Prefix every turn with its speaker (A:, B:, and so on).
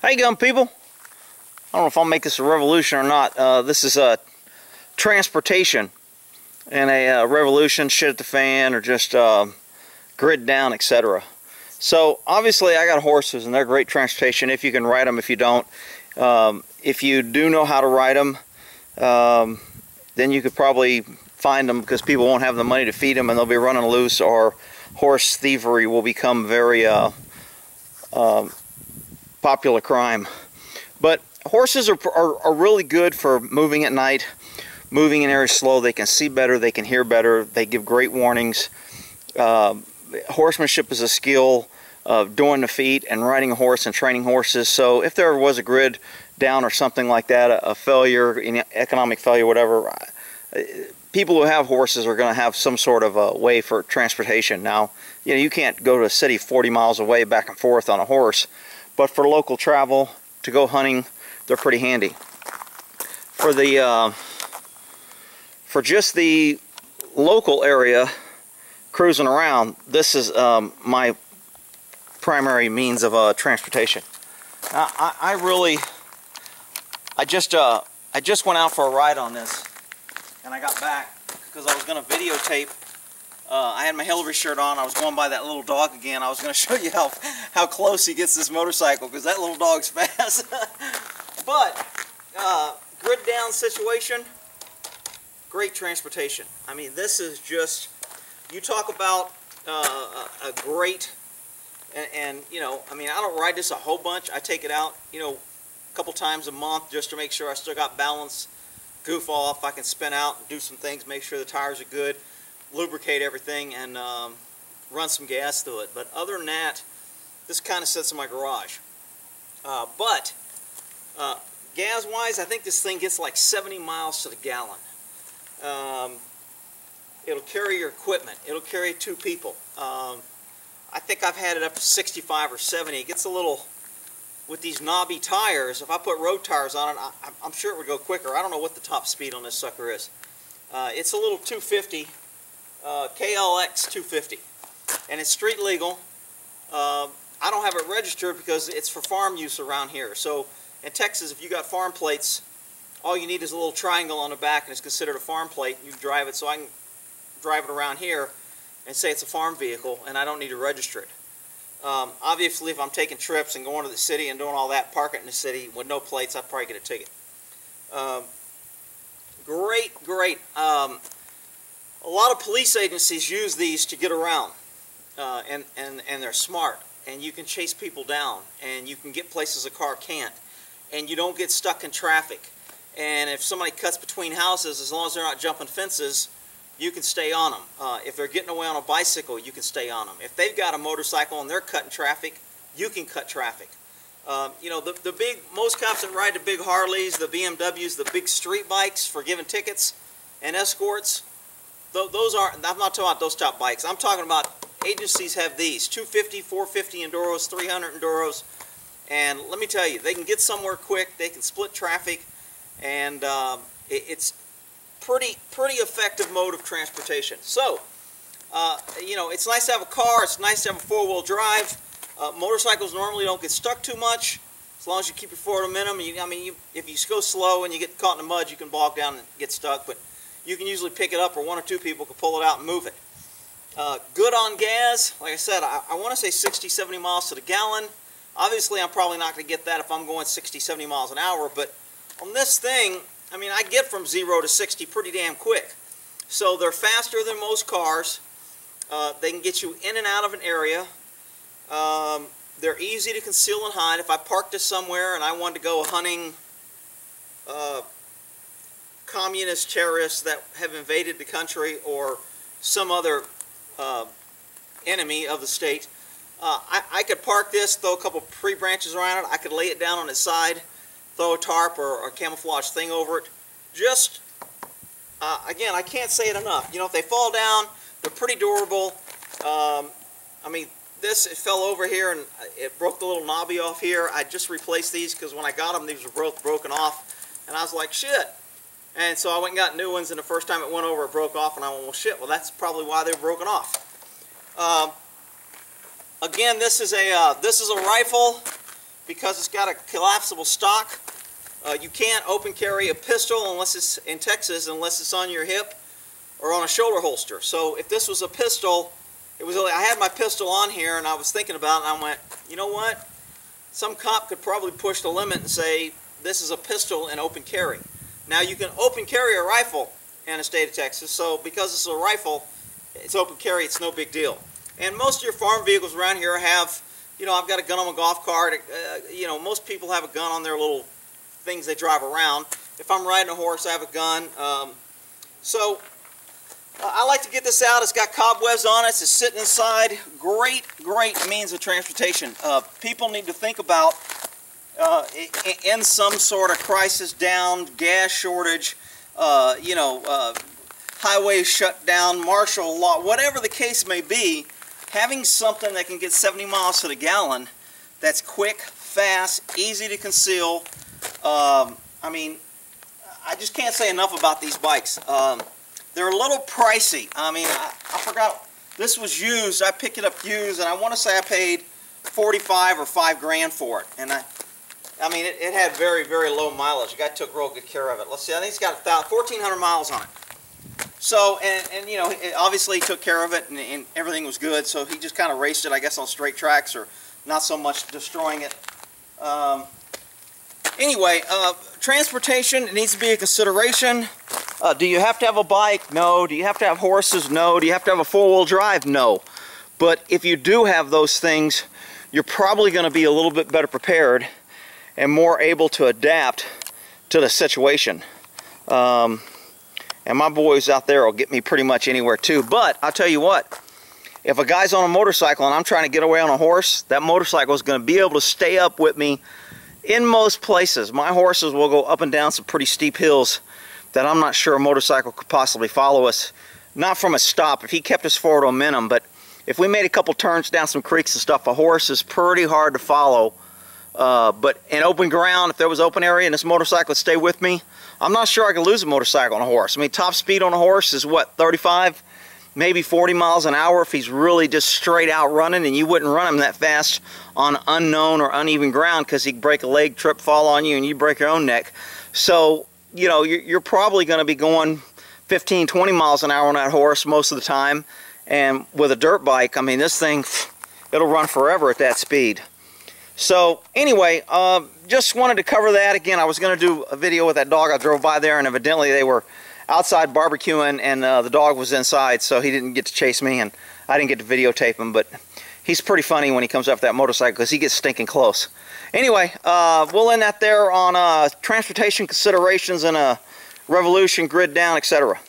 A: How you going, people? I don't know if I'll make this a revolution or not. This is transportation and a revolution, shit at the fan, or just grid down, etc. So obviously I got horses and they're great transportation if you can ride them. If you don't, if you do know how to ride them, then you could probably find them, because people won't have the money to feed them and they'll be running loose, or horse thievery will become very popular crime. But horses are really good for moving at night, moving in areas slow. They can see better, they can hear better, they give great warnings. Horsemanship is a skill of doing the feat and riding a horse and training horses. So if there was a grid down or something like that, a failure, economic failure, whatever, people who have horses are going to have some sort of a way for transportation. Now, you know, you can't go to a city 40 miles away back and forth on a horse, but for local travel, to go hunting, they're pretty handy. For the for just the local area cruising around, this is my primary means of transportation. Now, I just went out for a ride on this, and I got back because I was going to videotape. I had my Hillary shirt on. I was going by that little dog again. I was going to show you how close he gets this motorcycle, because that little dog's fast. But grid down situation, great transportation. I mean, this is just, you talk about a great, and you know, I mean, I don't ride this a whole bunch. I take it out, you know, a couple times a month just to make sure I still got balance, goof off, I can spin out and do some things, make sure the tires are good, lubricate everything, and run some gas through it. But other than that, this kind of sits in my garage. But gas wise, I think this thing gets like 70 miles to the gallon. It'll carry your equipment, it'll carry 2 people. I think I've had it up to 65 or 70. It gets a little, with these knobby tires, if I put road tires on it, I'm sure it would go quicker. I don't know what the top speed on this sucker is. It's a little 250, KLX 250, and it's street legal. I don't have it registered because it's for farm use around here. So in Texas, if you got farm plates, all you need is a little triangle on the back and it's considered a farm plate. You can drive it, so I can drive it around here and say it's a farm vehicle, and I don't need to register it. Obviously, if I'm taking trips and going to the city and doing all that, park it in the city with no plates, I'd probably get a ticket. Great. A lot of police agencies use these to get around, and they're smart, and you can chase people down, and you can get places a car can't, and you don't get stuck in traffic. And if somebody cuts between houses, as long as they're not jumping fences, you can stay on them. If they're getting away on a bicycle, you can stay on them. If they've got a motorcycle and they're cutting traffic, you can cut traffic. You know, most cops that ride the big Harleys, the BMWs, the big street bikes for giving tickets and escorts, those aren't, I'm not talking about those top bikes. I'm talking about agencies have these, 250, 450 Enduros, 300 Enduros, and let me tell you, they can get somewhere quick, they can split traffic, and it's pretty effective mode of transportation. So, you know, it's nice to have a car, it's nice to have a 4-wheel drive. Motorcycles normally don't get stuck too much, as long as you keep your foot on minimum. If you go slow and you get caught in the mud, you can bog down and get stuck, but you can usually pick it up, or 1 or 2 people can pull it out and move it. Good on gas, like I said, I want to say 60, 70 miles to the gallon. Obviously, I'm probably not going to get that if I'm going 60, 70 miles an hour, but on this thing, I mean, I get from 0 to 60 pretty damn quick. So they're faster than most cars. They can get you in and out of an area. They're easy to conceal and hide. If I parked this somewhere and I wanted to go hunting communist terrorists that have invaded the country, or some other enemy of the state, I could park this, throw a couple tree branches around it. I could lay it down on its side, throw a tarp or a camouflage thing over it. Just, again, I can't say it enough. You know, if they fall down, they're pretty durable. I mean, it fell over here and it broke the little knobby off here. I just replaced these because when I got them, these were both broken off. And I was like, shit. And so I went and got new ones, and the first time it went over, it broke off, and I went, well, shit, well, that's probably why they were broken off. Again, this is a rifle. because it's got a collapsible stock, you can't open carry a pistol unless it's in Texas, unless it's on your hip or on a shoulder holster. So if this was a pistol, I had my pistol on here, and I was thinking about it, and I went, you know what? Some cop could probably push the limit and say this is a pistol and open carry. Now you can open carry a rifle in the state of Texas, so because it's a rifle, it's open carry, it's no big deal. And most of your farm vehicles around here have, you know, I've got a gun on my golf cart. You know, most people have a gun on their little things they drive around. If I'm riding a horse, I have a gun. I like to get this out. It's got cobwebs on it. It's sitting inside. Great, great means of transportation. People need to think about, in some sort of crisis, down, gas shortage, you know, highways shut down, martial law, whatever the case may be, having something that can get 70 miles to the gallon, that's quick, fast, easy to conceal. I mean, I just can't say enough about these bikes. They're a little pricey. I mean, I forgot, this was used, I picked it up used, and I want to say I paid $45 or $5 grand for it. And I mean, it had very, very low mileage. The guy took real good care of it. Let's see, I think it's got 1,400 miles on it. So, and you know, obviously he took care of it, and everything was good, so he just kind of raced it, I guess, on straight tracks, or not so much destroying it. Anyway, transportation, it needs to be a consideration. Do you have to have a bike? No. Do you have to have horses? No. Do you have to have a four-wheel drive? No. But if you do have those things, you're probably going to be a little bit better prepared and more able to adapt to the situation. And my boys out there will get me pretty much anywhere too. But I'll tell you what, if a guy's on a motorcycle and I'm trying to get away on a horse, that motorcycle is going to be able to stay up with me in most places. My horses will go up and down some pretty steep hills that I'm not sure a motorcycle could possibly follow us. Not from a stop, if he kept us forward momentum, but if we made a couple turns down some creeks and stuff, a horse is pretty hard to follow. But in open ground, if there was open area and this motorcycle would stay with me, I'm not sure I could lose a motorcycle on a horse. I mean, top speed on a horse is what, 35, maybe 40 miles an hour if he's really just straight out running, and you wouldn't run him that fast on unknown or uneven ground because he'd break a leg, trip, fall on you, and you'd break your own neck. So, you know, you're probably going to be going 15, 20 miles an hour on that horse most of the time. And with a dirt bike, I mean, this thing, it'll run forever at that speed. So anyway, just wanted to cover that. Again, I was going to do a video with that dog. I drove by there, and evidently they were outside barbecuing, and the dog was inside, so he didn't get to chase me, and I didn't get to videotape him. But he's pretty funny when he comes off that motorcycle because he gets stinking close. Anyway, we'll end that there on transportation considerations and a revolution, grid down, etc.